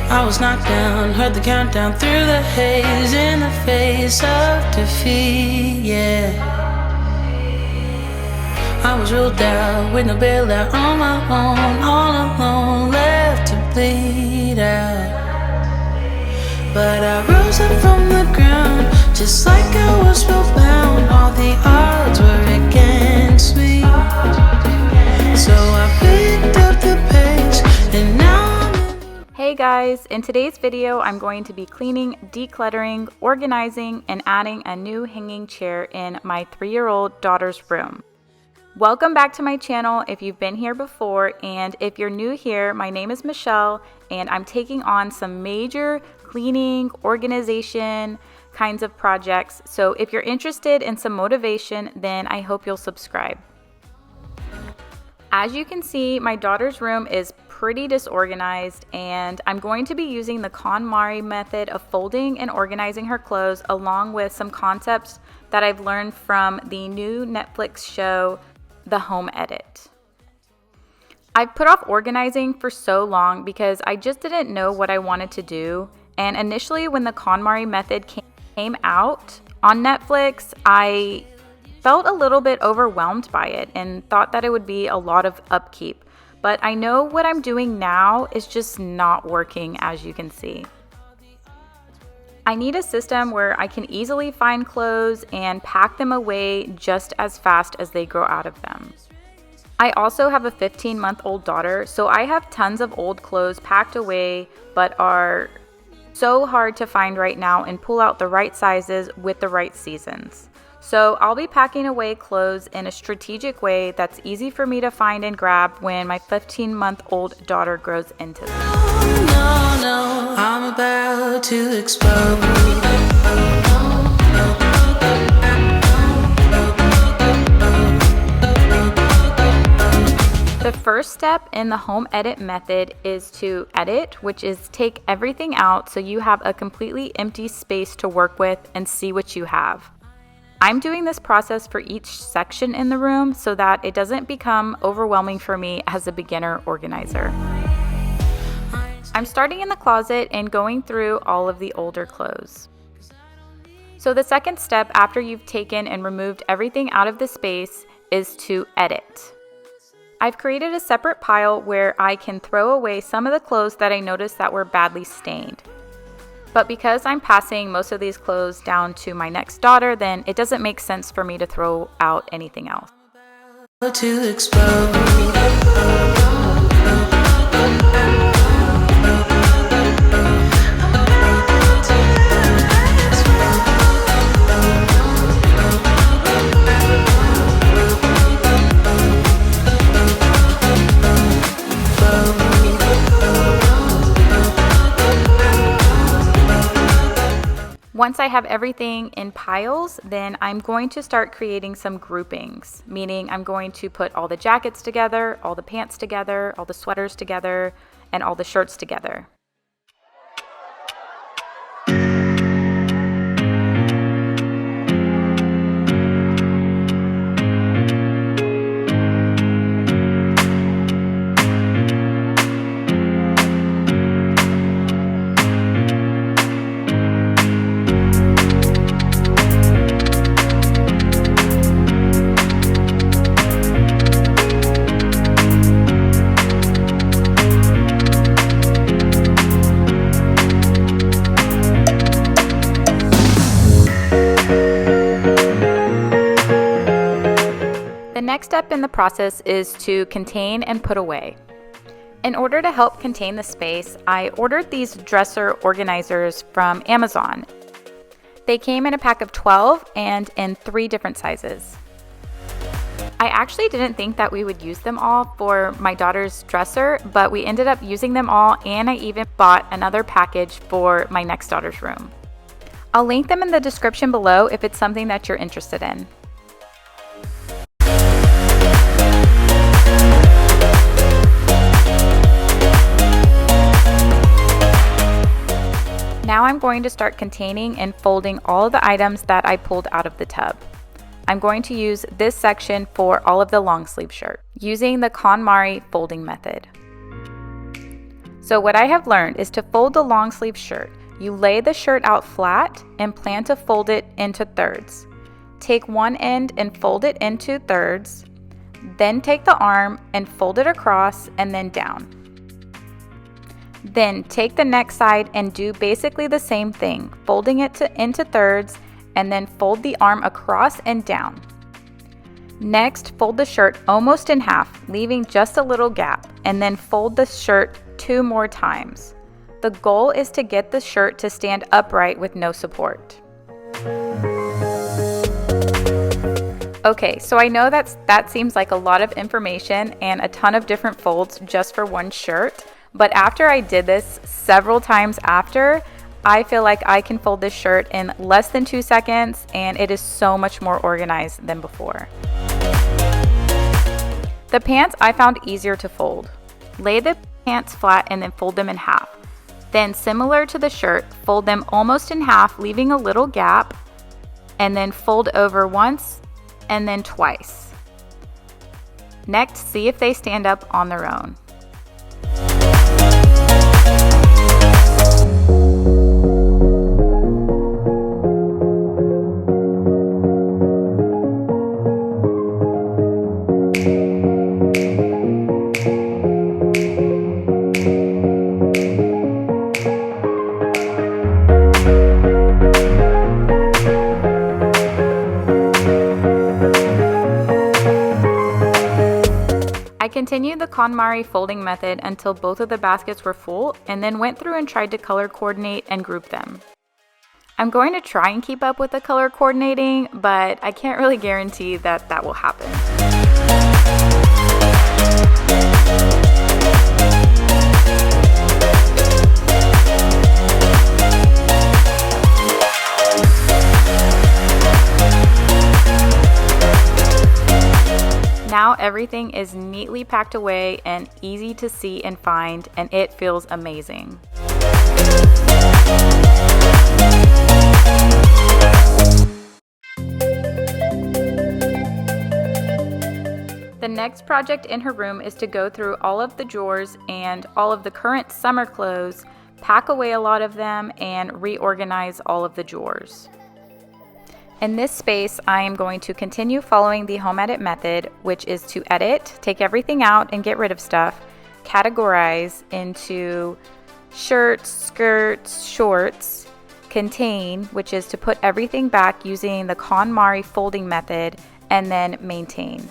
I was knocked down, heard the countdown through the haze, in the face of defeat, yeah. I was ruled out with no bailout, on my own, all alone, left to bleed out. But I rose up from the ground, just like I was spellbound. All the odds were against me, so I picked up the pace, and now Hey guys, in today's video I'm going to be cleaning, decluttering, organizing, and adding a new hanging chair in my 3-year-old daughter's room. Welcome back to my channel if you've been here before, and if you're new here, my name is Michelle and I'm taking on some major cleaning, organization kinds of projects. So if you're interested in some motivation, then I hope you'll subscribe. As you can see, my daughter's room is pretty disorganized, and I'm going to be using the Konmari method of folding and organizing her clothes, along with some concepts that I've learned from the new Netflix show, The Home Edit. I've put off organizing for so long because I just didn't know what I wanted to do, and initially when the Konmari method came out on Netflix, I felt a little bit overwhelmed by it and thought that it would be a lot of upkeep. But I know what I'm doing now is just not working, as you can see. I need a system where I can easily find clothes and pack them away just as fast as they grow out of them. I also have a 15-month-old daughter, so I have tons of old clothes packed away but are so hard to find right now and pull out the right sizes with the right seasons. So I'll be packing away clothes in a strategic way that's easy for me to find and grab when my 15-month-old daughter grows into them. No, I'm about to explode. The first step in the home edit method is to edit, which is take everything out so you have a completely empty space to work with and see what you have. I'm doing this process for each section in the room so that it doesn't become overwhelming for me as a beginner organizer. I'm starting in the closet and going through all of the older clothes. So the second step after you've taken and removed everything out of the space is to edit. I've created a separate pile where I can throw away some of the clothes that I noticed that were badly stained. But because I'm passing most of these clothes down to my next daughter, then it doesn't make sense for me to throw out anything else. To explode. Once I have everything in piles, then I'm going to start creating some groupings, meaning I'm going to put all the jackets together, all the pants together, all the sweaters together, and all the shirts together. The next step in the process is to contain and put away. In order to help contain the space, I ordered these dresser organizers from Amazon. They came in a pack of 12 and in 3 different sizes. I actually didn't think that we would use them all for my daughter's dresser, but we ended up using them all, and I even bought another package for my next daughter's room. I'll link them in the description below if it's something that you're interested in. Now I'm going to start containing and folding all of the items that I pulled out of the tub. I'm going to use this section for all of the long sleeve shirt using the Konmari folding method. So what I have learned is to fold the long sleeve shirt. You lay the shirt out flat and plan to fold it into thirds. Take one end and fold it into thirds, then take the arm and fold it across and then down. Then take the next side and do basically the same thing, folding it into thirds and then fold the arm across and down. Next, fold the shirt almost in half, leaving just a little gap, and then fold the shirt 2 more times. The goal is to get the shirt to stand upright with no support. Okay, so I know that seems like a lot of information and a ton of different folds just for one shirt, but after I did this several times after, I feel like I can fold this shirt in less than 2 seconds and it is so much more organized than before. The pants I found easier to fold. Lay the pants flat and then fold them in half. Then, similar to the shirt, fold them almost in half, leaving a little gap, and then fold over once and then twice. Next, see if they stand up on their own. I continued the Konmari folding method until both of the baskets were full and then went through and tried to color coordinate and group them. I'm going to try and keep up with the color coordinating, but I can't really guarantee that will happen. Now everything is neatly packed away and easy to see and find, and it feels amazing. The next project in her room is to go through all of the drawers and all of the current summer clothes, pack away a lot of them, and reorganize all of the drawers. In this space, I am going to continue following the home edit method, which is to edit, take everything out and get rid of stuff, categorize into shirts, skirts, shorts, contain, which is to put everything back using the Konmari folding method, and then maintain.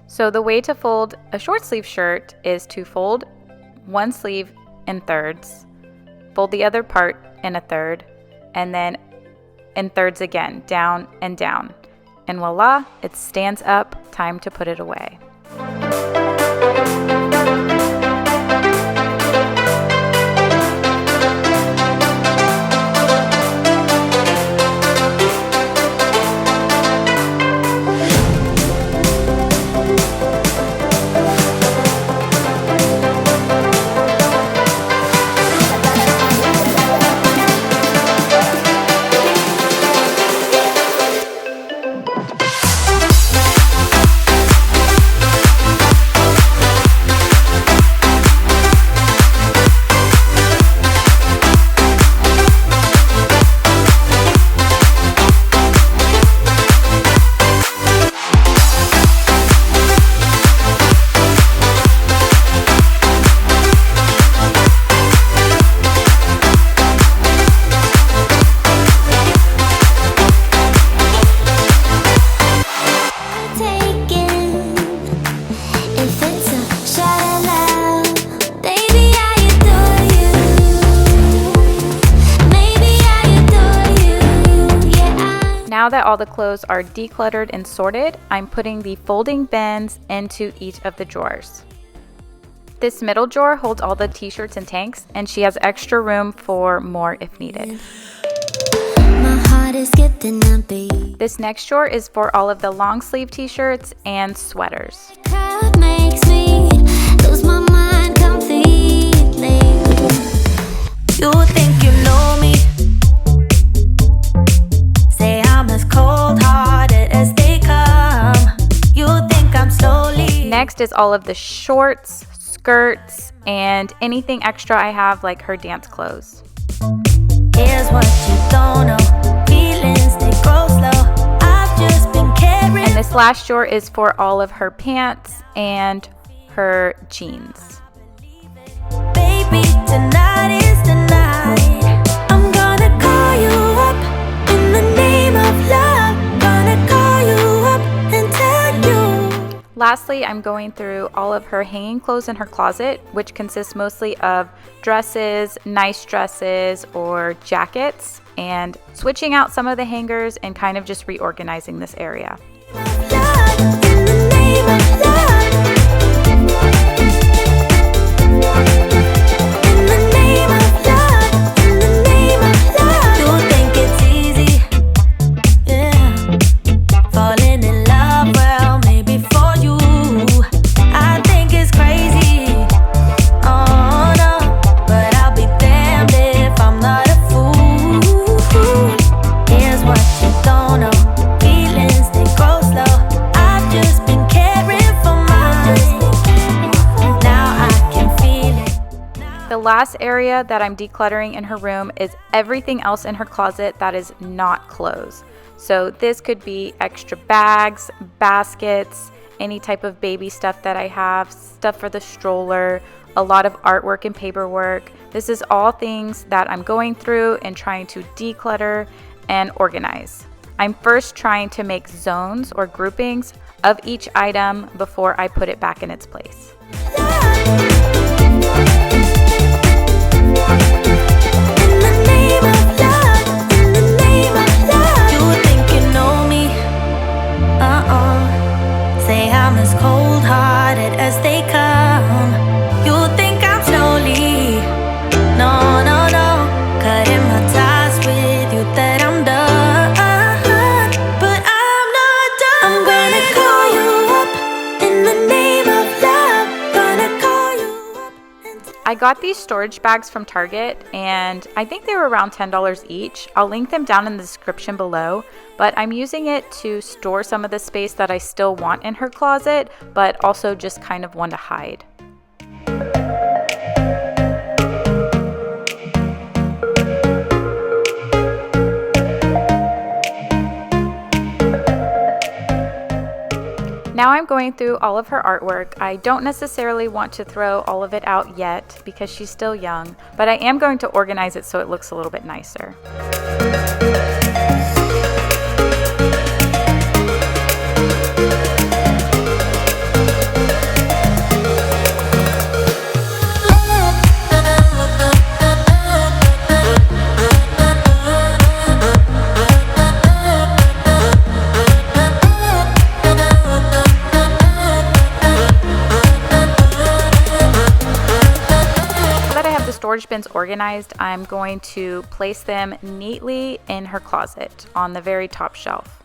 So the way to fold a short sleeve shirt is to fold one sleeve in thirds, fold the other part in a third, and then in thirds again, down and down. And voila, it stands up, time to put it away. Now that all the clothes are decluttered and sorted, I'm putting the folding bins into each of the drawers. This middle drawer holds all the t-shirts and tanks, and she has extra room for more if needed. This next drawer is for all of the long sleeve t-shirts and sweaters. You think you know me? Say I'm as cold-hearted as they come. You think I'm slowly. Next is all of the shorts, skirts, and anything extra I have, like her dance clothes. Here's what you don't know. Feelings, they grow slow. I've just been caring. And this last drawer is for all of her pants and her jeans. Baby, tonight is the night. I'm gonna call you up in the name of love. Gonna call you up and tell you. Lastly, I'm going through all of her hanging clothes in her closet, which consists mostly of dresses, nice dresses, or jackets, and switching out some of the hangers and kind of just reorganizing this area. Love, in the name of love. In the name of love. In the name of love. You think it's easy? Yeah. Falling in love, well, maybe for you. I think it's crazy. Oh no, but I'll be damned if I'm not a fool. Here's what you don't know. Feelings, they grow slow. I've just been caring for mine. Now I can feel it. The last area that I'm decluttering in her room is everything else in her closet that is not clothes. So this could be extra bags, baskets, any type of baby stuff that I have, stuff for the stroller, a lot of artwork and paperwork. This is all things that I'm going through and trying to declutter and organize. I'm first trying to make zones or groupings of each item before I put it back in its place. In the name of love, in the name of love. You think you know me? Say I'm as cold-hearted as they come. You think I'm slowly. No, no, no. Cutting my ties with you that I'm done. But I'm not done. I'm gonna call you up in the name of love. Gonna call you up and I got these storage bags from Target, and I think they were around $10 each. I'll link them down in the description below, but I'm using it to store some of the space that I still want in her closet, but also just kind of want to hide. Now I'm going through all of her artwork. I don't necessarily want to throw all of it out yet because she's still young, but I am going to organize it so it looks a little bit nicer. Storage bins organized, I'm going to place them neatly in her closet on the very top shelf.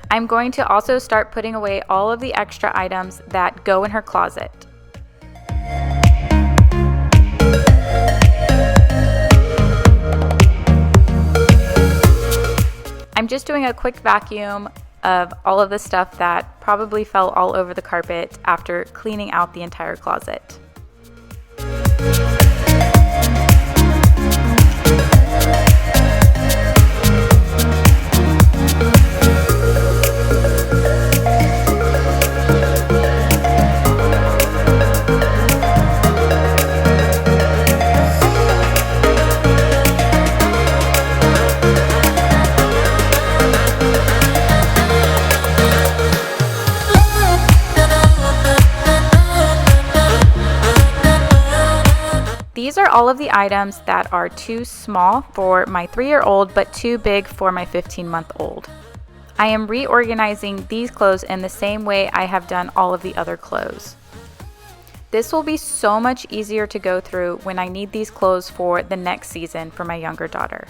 I'm going to also start putting away all of the extra items that go in her closet. I'm just doing a quick vacuum of all of the stuff that probably fell all over the carpet after cleaning out the entire closet. are all of the items that are too small for my 3-year-old but too big for my 15-month-old. I am reorganizing these clothes in the same way I have done all of the other clothes. This will be so much easier to go through when I need these clothes for the next season for my younger daughter.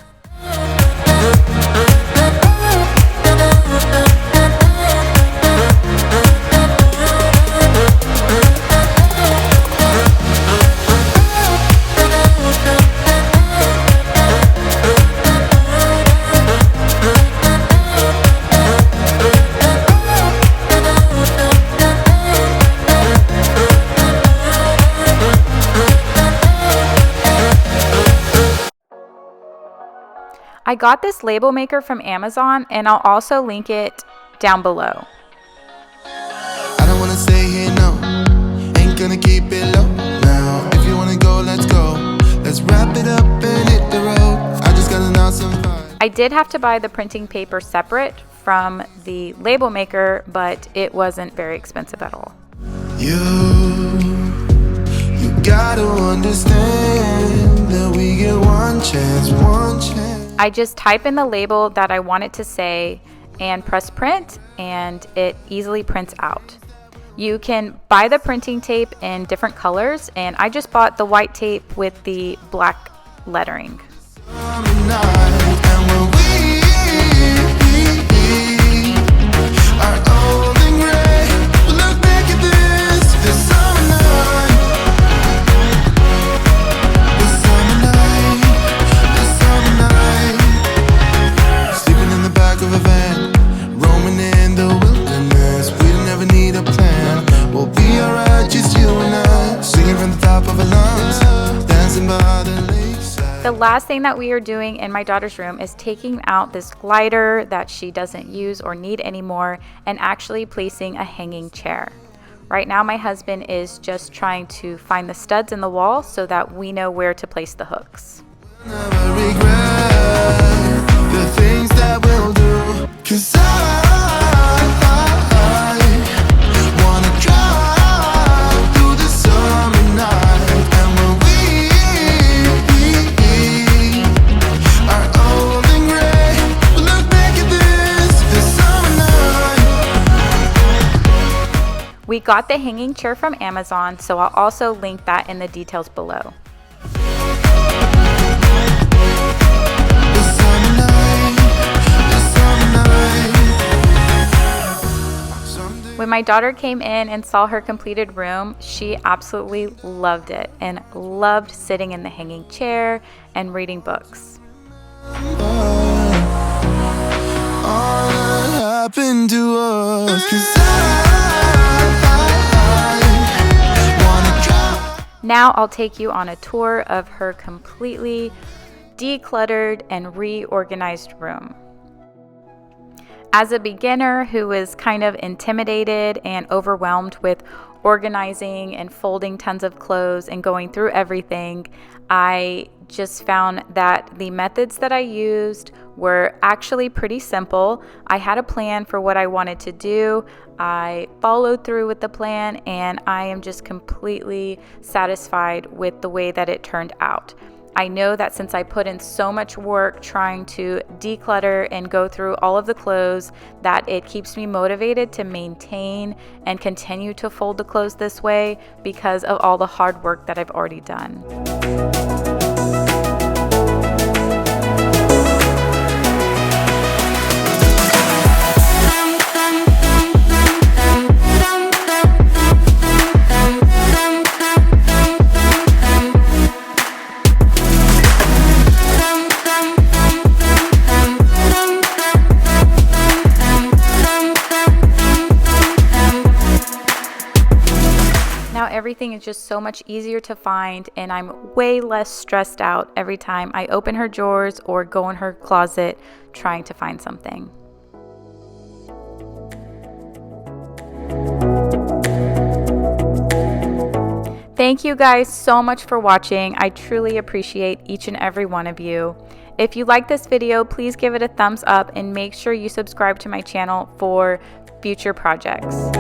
I got this label maker from Amazon, and I'll also link it down below. I don't wanna stay here, no. Ain't gonna keep it low now. If you wanna go, let's go. Let's wrap it up and hit the road. I just got an awesome vibe. I did have to buy the printing paper separate from the label maker, but it wasn't very expensive at all. You gotta understand that we get one chance, one chance. I just type in the label that I want it to say and press print, and it easily prints out. You can buy the printing tape in different colors, and I just bought the white tape with the black lettering. The last thing that we are doing in my daughter's room is taking out this glider that she doesn't use or need anymore and actually placing a hanging chair. Right now my husband is just trying to find the studs in the wall so that we know where to place the hooks. Never regret the things that we'll do, 'cause I wanna drive through the summer night. And when we are old and gray, we'll look back at this summer night. We got the hanging chair from Amazon, so I'll also link that in the details below. When my daughter came in and saw her completed room, she absolutely loved it and loved sitting in the hanging chair and reading books. All that happened to us, 'cause I wanna drive. Now I'll take you on a tour of her completely decluttered and reorganized room. As a beginner who is kind of intimidated and overwhelmed with organizing and folding tons of clothes and going through everything, I just found that the methods that I used were actually pretty simple. I had a plan for what I wanted to do. I followed through with the plan, and I am just completely satisfied with the way that it turned out. I know that since I put in so much work trying to declutter and go through all of the clothes, that it keeps me motivated to maintain and continue to fold the clothes this way because of all the hard work that I've already done. Everything is just so much easier to find, and I'm way less stressed out every time I open her drawers or go in her closet trying to find something. Thank you guys so much for watching. I truly appreciate each and every one of you. If you like this video, please give it a thumbs up and make sure you subscribe to my channel for future projects.